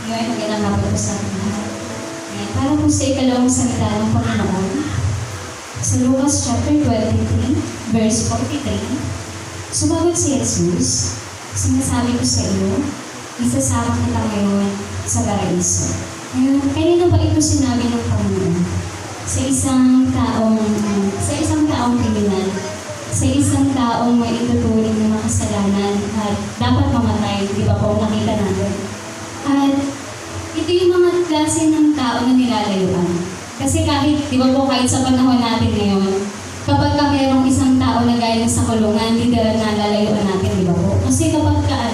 Ngayon, magandang hapon po sa ating lahat. Ngayon, para po sa ikalawang salita ng Panginoon, sa Lucas chapter 23, verse 43, sumagot si Jesus, sinasabi ko sa iyo, isasama kita ngayon sa paraiso. Ngayon, kanino ba ito sinabi ng Panginoon? Sa isang taong kriminal, sa isang taong may ituturing ng mga kasalanan at dapat mamatay, di ba po, nakita natin. At ito yung mga klase ng tao na nilalayuan. Kasi kahit, di ba po, kahit sa panahon natin ngayon, kapag ka mayroong isang tao na galing sa kulungan, hindi na nalalayuan natin, di ba po? Kasi kapag ka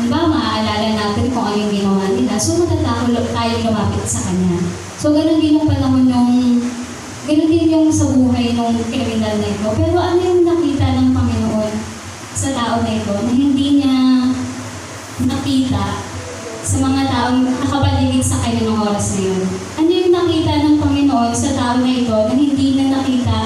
maaalala natin kung ano yung ginawa nila, so matatakot tayo lumapit sa kanya. So ganun din yung panahon ganun din yung sa buhay ng kriminal na ito. Pero ano yung nakita ng Panginoon sa tao na ito na hindi niya nakita sa mga taong nakapaligid sa kanya ng oras na yun? Ano yung nakita ng Panginoon sa tao na ito na hindi niya nakita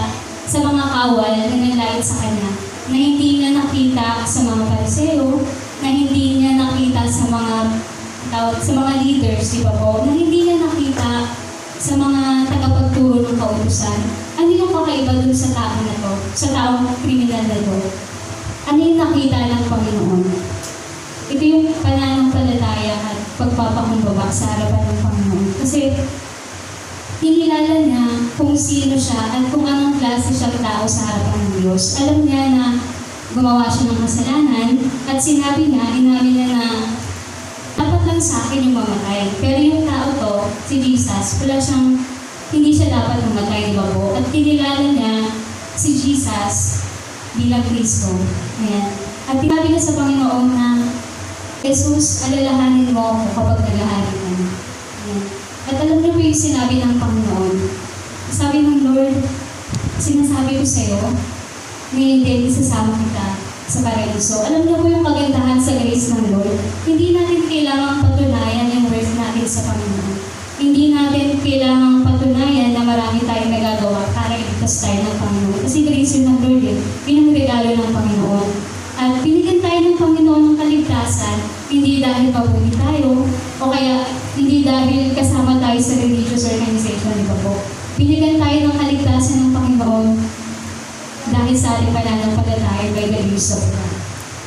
sa mga kawal na nanlait sa kanya? Na hindi niya nakita sa mga pariseo, na hindi niya nakita sa mga leaders, di ba po? Na hindi niya nakita sa mga tagapagturo ng kautusan. Ano yung kakaiba dun sa tao na to? Sa taong kriminal na to? Ano yung nakita ng Panginoon? Ito yung pananampalataya at pagpapakumbaba sa harapan ng Panginoon. Kasi hinilala niya kung sino siya at kung anong klase siyang tao sa harapan ng Diyos. Alam niya na gumawa siya ng kasalanan at sinabi niya, inamin niya na dapat lang sa akin yung mamatay. Pero yung tao to, si Jesus, hindi siya dapat mamatay, di ba po? At kinilala niya si Jesus bilang Kristo. Ayan. At sinabi niya sa Panginoon na, Jesus, alalahanin mo ako kapag nalahanin ka na. Ayan. At alam niyo po yung sinabi ng Panginoon. Sabi ng Lord, sinasabi ko sa iyo, ngayon din isasama kita sa paraiso. Alam niyo po yung kagandahan sa grace ng Lord. Hindi natin kailangang patunayan yung worth natin sa Panginoon. Hindi natin kailangang patunayan na marami tayong nagagawa para iligtas tayo ng Panginoon. Kasi grace yun ng Lord yun. Pinangregalo ng Panginoon. At binigyan tayo ng Panginoon ng kaligtasan, hindi dahil mabuti tayo, o kaya hindi dahil kasama tayo sa religious organization, di ba po? Binigyan tayo ng kaligtasan ng Panginoon dahil sa ating pananampalataya by the use of God.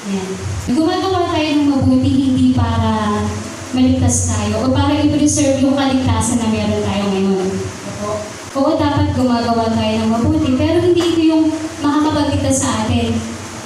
Ayan. Gumagawa tayo ng mabuti hindi para maligtas tayo o para i-preserve yung kaligtasan na meron tayo ngayon. Oo, dapat gumagawa tayo ng mabuti, pero hindi ito yung makakapagligtas sa atin.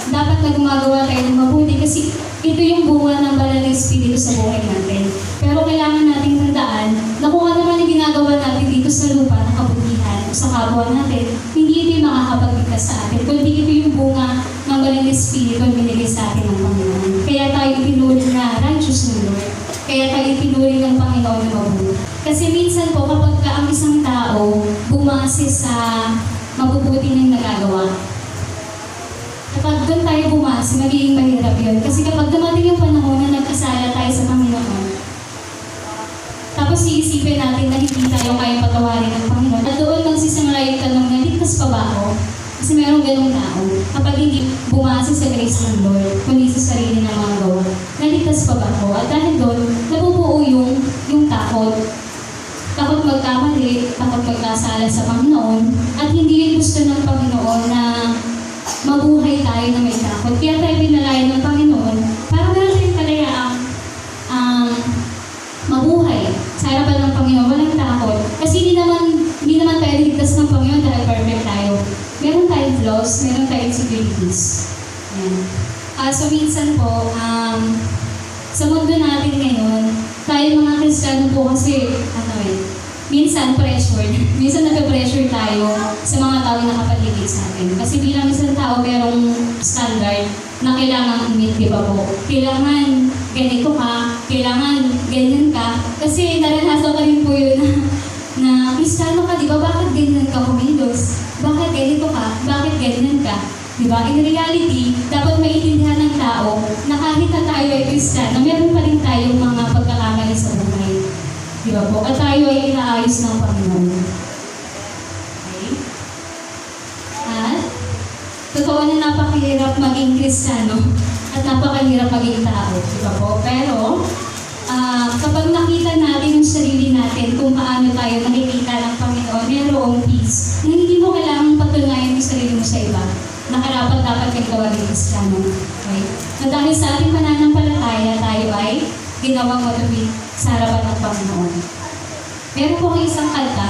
Dapat na gumagawa tayo ng mabuti kasi ito yung bunga ng banal na Espiritu sa buhay natin. Pero kailangan nating tandaan na kung ano man yung ginagawa natin dito sa lupa ng kabutihan o sa kapwa natin, hindi ito yung makakapagligtas sa atin, kundi ito yung bunga ng banal na Espiritu na binigay sa atin ng Panginoon. Kaya tayo itinuring na righteous ng Lord. Kaya tayo itinuring ng Panginoon na mabuti. Kasi minsan po kapag ang isang tao bumase sa mabubuti niyang nagagawa, kapag doon tayo bumasi, magiging mahirap yun. Kasi kapag dumating yung panahon na nagkasala tayo sa Panginoon, tapos iisipin natin na hindi tayo kaya patawarin ng Panginoon, at doon magsisimula yung tanong na, ligtas pa ba ako? Kasi mayroong ganong tao, kapag hindi bumasi sa grace ng Lord, kundi sa sarili ng mga gawa, naligtas pa ba ako? At dahil doon, nabubuo yung takot. Takot magkamali, takot magkasala sa Panginoon, at hindi gusto ng Panginoon na mabuhay tayo na may takot. Kaya tayo pinalayan ng Panginoon para meron tayong kalayaang mabuhay sa harapan ng Panginoon, walang takot. Kasi hindi naman tayo ligtas ng Panginoon dahil perfect tayo. Meron tayong flaws, meron tayong insecurities. So minsan po, sa mundo natin ngayon, tayo mga Kristiyano po kasi, minsan pressured. Minsan nag-pressure tayo sa mga tao na nakapaligid sa atin. Kasi bilang isang tao, merong standard na kailangan i-meet, di ba po? Kailangan ganito ka, kailangan ganyan ka. Kasi naranasan ko rin po yun na Kristiyano ka, di ba? Bakit ganyan ka kumilos? Bakit ganito ka? Bakit ganyan ka? Di ba? In reality, dapat maintindihan ng tao na kahit na tayo ay Kristiyano, meron pa rin tayong mga pagkakamali sa buhay. Di ba po? At tayo ay inaayos ng Panginoon. Okay? At totoo na napakahirap maging Kristiyano at napakahirap maging tao. Di ba po? Pero kapag gawa ng Kristiyano. Okay? Na dahil sa ating pananampalataya, tayo ay ginawang matuwid sa harapan ng Panginoon. Meron po akong isang kanta.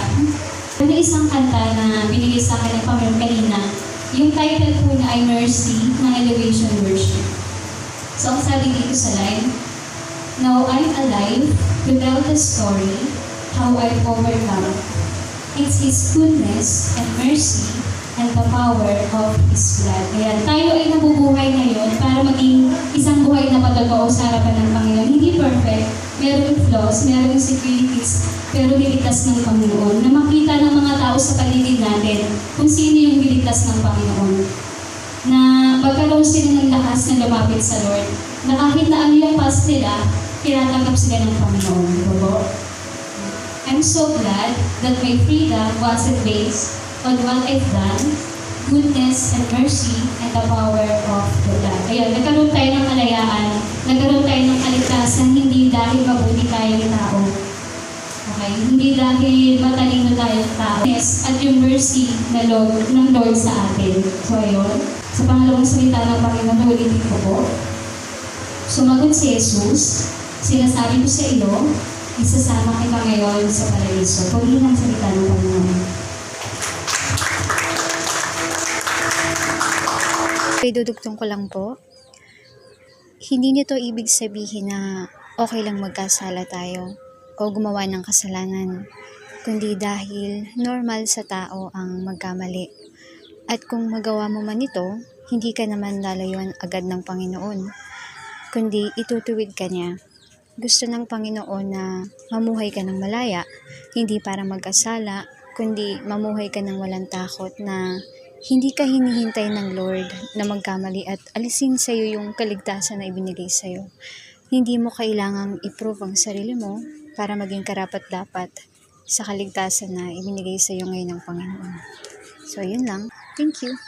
May isang kanta na binigay sa akin ng Panginoon kanina. Yung title po na ay Mercy ng Elevation Worship. So, ang sabi dito sa line, "Now I'm alive to tell the story how I've overcome. It's His goodness and mercy and the power of His blood." Ayan, tayo ay nabubuhay ngayon para maging isang buhay na patotoo sa harapan ng Panginoon. Hindi perfect, meron flaws, meron insecurities, pero niligtas ng Panginoon. Na makita ng mga tao sa paligid natin kung sino yung niligtas ng Panginoon. Na magkaroon sila ng lakas na lumapit sa Lord. Na kahit na ano yung past nila, tinatanggap sila ng Panginoon. Diba? I'm so glad that my freedom wasn't based on what I've done, goodness and mercy, and the power of the blood. Ayun, nagkaroon tayo ng kalayaan, nagkaroon tayo ng kaligtasan, hindi dahil mabuti tayong tao. Okay? Hindi dahil matalino tayong tao. Yes, at yung mercy na Lord, ng Lord sa atin. So ayun, sa pangalawang salita ng Panginoon, ulitin ko po. Sumagot si Jesus, "Sinasabi ko sa iyo, isasama kita ngayon sa paraiso." Purihin ang salita ng Panginoon. Dudugtong ko lang po, hindi nito ibig sabihin na okay lang magkasala tayo o gumawa ng kasalanan, kundi dahil normal sa tao ang magkamali. At kung magawa mo man ito, hindi ka naman lalayuan agad ng Panginoon, kundi itutuwid ka niya. Gusto ng Panginoon na mamuhay ka ng malaya, hindi para magkasala, kundi mamuhay ka ng walang takot na hindi ka hinihintay ng Lord na magkamali at alisin sa iyo yung kaligtasan na ibinigay sa iyo. Hindi mo kailangang i-prove ang sarili mo para maging karapat-dapat sa kaligtasan na ibinigay sa iyo ngayon ng Panginoon. So, yun lang. Thank you.